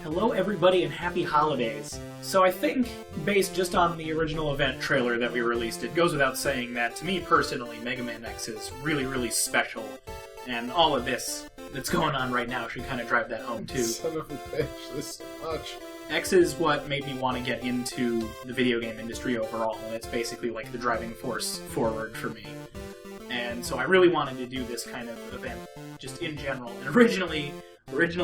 Hello everybody and happy holidays. So I think, based just on the original event trailer that we released, it goes without saying that, to me personally, Mega Man X is really, really special. And all of this that's going on right now should kind of drive that home too. Son of a bitch, this so much. X is what made me want to get into the video game industry overall, and it's basically like the driving force forward for me. And so I really wanted to do this kind of event just in general. And originally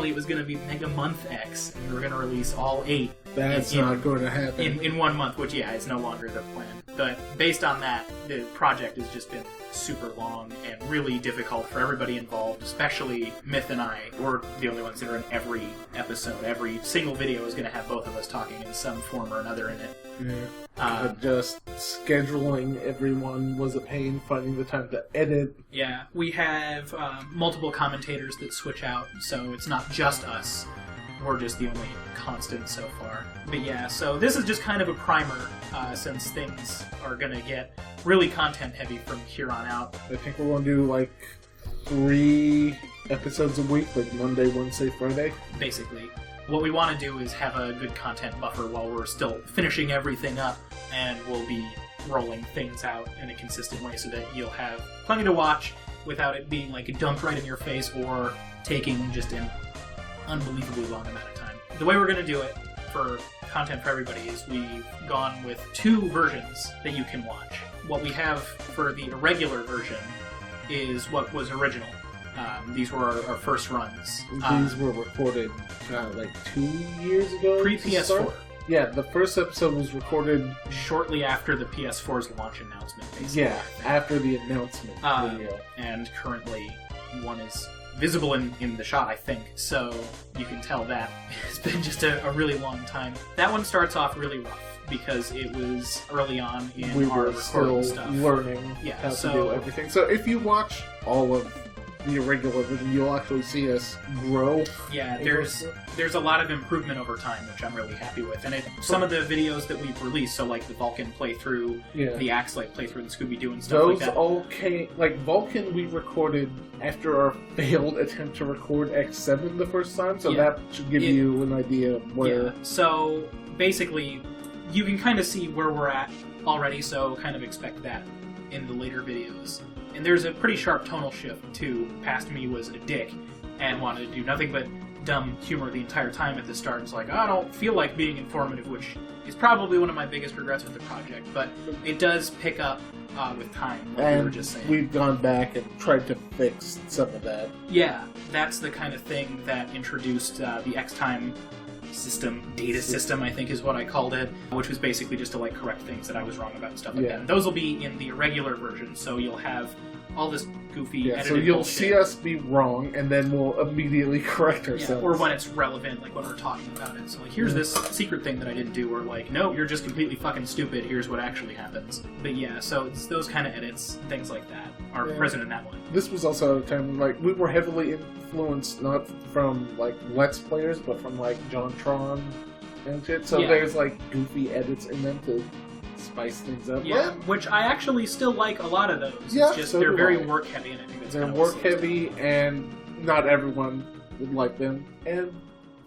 it was going to be Mega Month X, and we were going to release all 8. That's not going to happen. In 1 month, which, yeah, is no longer the plan. But based on that, the project has just been super long and really difficult for everybody involved, especially Myth and I. We're the only ones that are in every episode. Every single video is going to have both of us talking in some form or another in it. Yeah. Just scheduling everyone was a pain, finding the time to edit. Yeah, we have multiple commentators that switch out, so it's not just us. We're just the only constant so far. But yeah, so this is just kind of a primer, since things are going to get really content-heavy from here on out. I think we're going to do, like, 3 episodes a week, like Monday, Wednesday, Friday. Basically. What we want to do is have a good content buffer while we're still finishing everything up, and we'll be rolling things out in a consistent way so that you'll have plenty to watch without it being like dumped right in your face or taking just an unbelievably long amount of time. The way we're going to do it for content for everybody is we've gone with 2 versions that you can watch. What we have for the irregular version is what was original. These were our first runs. These were recorded, like 2 years ago? Pre-PS4. Yeah, the first episode was recorded shortly after the PS4's launch announcement, basically. Yeah, after the announcement video. And currently, one is visible in the shot, I think, so you can tell that it's been just a really long time. That one starts off really rough, because it was early on in our recording stuff. Learning how to do everything. So if you watch all of the irregular version, you'll actually see us grow. Yeah, there's a lot of improvement over time, which I'm really happy with. And some of the videos that we've released, so like the Vulcan playthrough, the Axelite playthrough, the Scooby-Doo and stuff like that. Those all came... Like, Vulcan we recorded after our failed attempt to record X7 the first time, so that should give you an idea of where... Yeah, so basically, you can kind of see where we're at already, so kind of expect that in the later videos. And there's a pretty sharp tonal shift, too. Past me was a dick and wanted to do nothing but dumb humor the entire time at the start. It's like, I don't feel like being informative, which is probably one of my biggest regrets with the project. But it does pick up with time, like we were just saying. We've gone back and tried to fix some of that. Yeah, that's the kind of thing that introduced the X-Time data system, I think is what I called it, which was basically just to like correct things that I was wrong about and stuff like that. And those will be in the irregular version, so you'll have all this goofy edited so you'll bullshit. See us be wrong, and then we'll immediately correct ourselves. Or when it's relevant, like when we're talking about it. So like, here's this secret thing that I didn't do, or like, no, you're just completely fucking stupid, here's what actually happens. But yeah, so it's those kind of edits, things like that, are present in that one. This was also a time when, like, we were heavily influenced, not from, like, Let's Players, but from, like, JonTron and shit. So there's, like, goofy edits in them to spice things up. Yeah, which I actually still like a lot of those. Yeah, it's just they're very work heavy, and I think that's they're work heavy, and not everyone would like them. And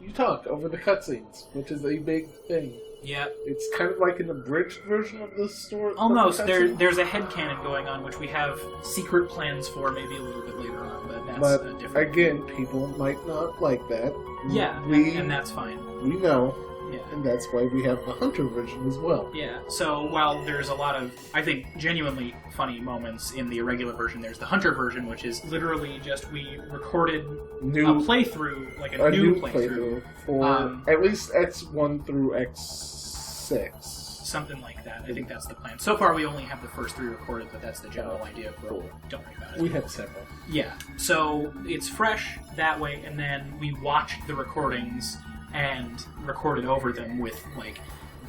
you talk over the cutscenes, which is a big thing. Yeah. It's kind of like an abridged version of the story. Almost. There's a headcanon going on, which we have secret plans for maybe a little bit later on, but that's different. Again, people might not like that. Yeah, and that's fine. We know. Yeah. And that's why we have the Hunter version as well. Yeah, so while there's a lot of, I think, genuinely funny moments in the irregular version, there's the Hunter version, which is literally just we recorded a playthrough, like a new playthrough. For at least X1 through X6. Something like that. I think that's the plan. So far we only have the first 3 recorded, but that's the general idea. Don't worry about it. We have several. Yeah, so it's fresh that way, and then we watched the recordings and recorded over them with, like,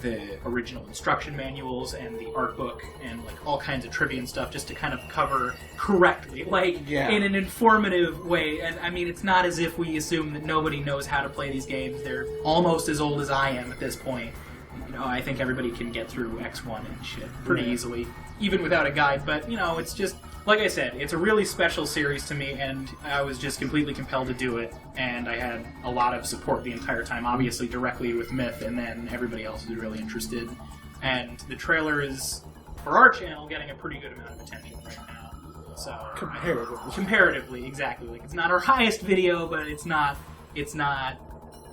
the original instruction manuals and the art book and, like, all kinds of trivia and stuff just to kind of cover correctly, like, in an informative way. And, I mean, it's not as if we assume that nobody knows how to play these games. They're almost as old as I am at this point. You know, I think everybody can get through X1 and shit pretty easily, even without a guide. But, you know, it's just like I said, it's a really special series to me, and I was just completely compelled to do it, and I had a lot of support the entire time, obviously directly with Myth, and then everybody else was really interested. And the trailer is, for our channel, getting a pretty good amount of attention right now. So comparatively, exactly. Like, it's not our highest video, but it's not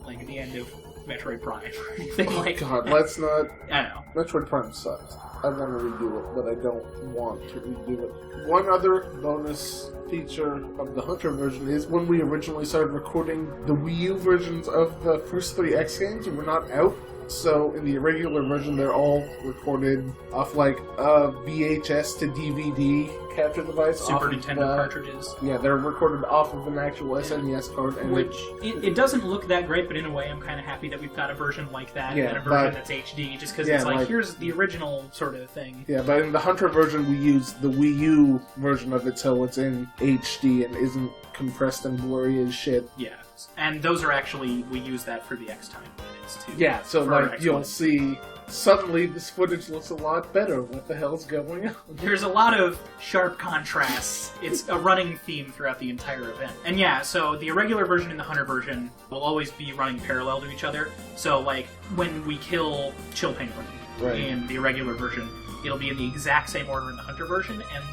like at the end of Metroid Prime or anything like that. God, let's not. I know. Metroid Prime sucks. I want to redo it, but I don't want to redo it. One other bonus feature of the Hunter version is when we originally started recording the Wii U versions of the first 3 X games were not out. So in the regular version, they're all recorded off like a VHS to DVD capture device. Super Nintendo cartridges. Yeah, they're recorded off of an actual SNES card. And which, it doesn't look that great, but in a way I'm kind of happy that we've got a version like that, and a version that's HD, just because it's like, here's the original sort of thing. Yeah, but in the Hunter version, we use the Wii U version of it, so it's in HD and isn't compressed and blurry as shit. Yeah, and those are actually, we use that for the X-Time minutes, too. Yeah, so like, you'll see, suddenly this footage looks a lot better. What the hell's going on? There's a lot of sharp contrasts. It's a running theme throughout the entire event. And yeah, so the irregular version and the Hunter version will always be running parallel to each other. So, like, when we kill Chill Penguin in the irregular version, it'll be in the exact same order in the Hunter version, and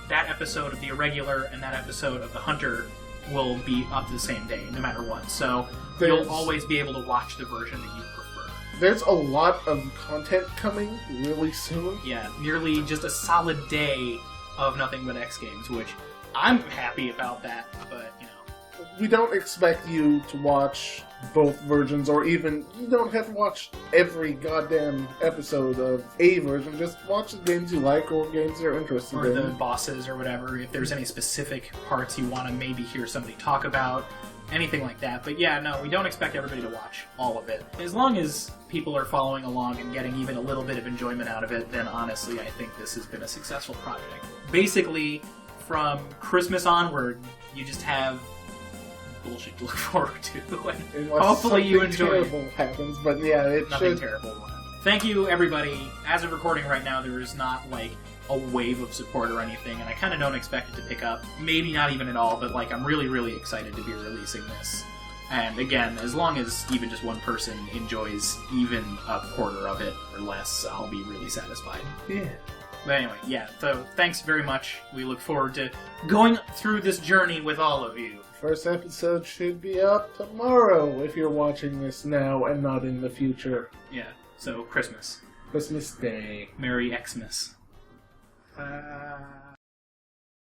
that episode of the irregular and that episode of the Hunter will be up the same day, no matter what. So you'll always be able to watch the version that you prefer. There's a lot of content coming really soon. Yeah, nearly just a solid day of Nothing But X games, which I'm happy about that, but, you know. We don't expect you to watch both versions, or even, you don't have to watch every goddamn episode of a version. Just watch the games you like or games you're interested in. Or the bosses or whatever, if there's any specific parts you want to maybe hear somebody talk about, anything like that. But yeah, no, we don't expect everybody to watch all of it. As long as people are following along and getting even a little bit of enjoyment out of it, then honestly, I think this has been a successful project. Basically, from Christmas onward, you just have bullshit to look forward to. And hopefully you enjoy it. Terrible happens, but yeah, Nothing terrible will happen. Thank you, everybody. As of recording right now, there is not, like, a wave of support or anything, and I kind of don't expect it to pick up. Maybe not even at all, but, like, I'm really, really excited to be releasing this. And again, as long as even just one person enjoys even a quarter of it or less, I'll be really satisfied. Yeah. But anyway, yeah, so thanks very much. We look forward to going through this journey with all of you. First episode should be up tomorrow if you're watching this now and not in the future. Yeah, so Christmas. Christmas Day. Merry Xmas.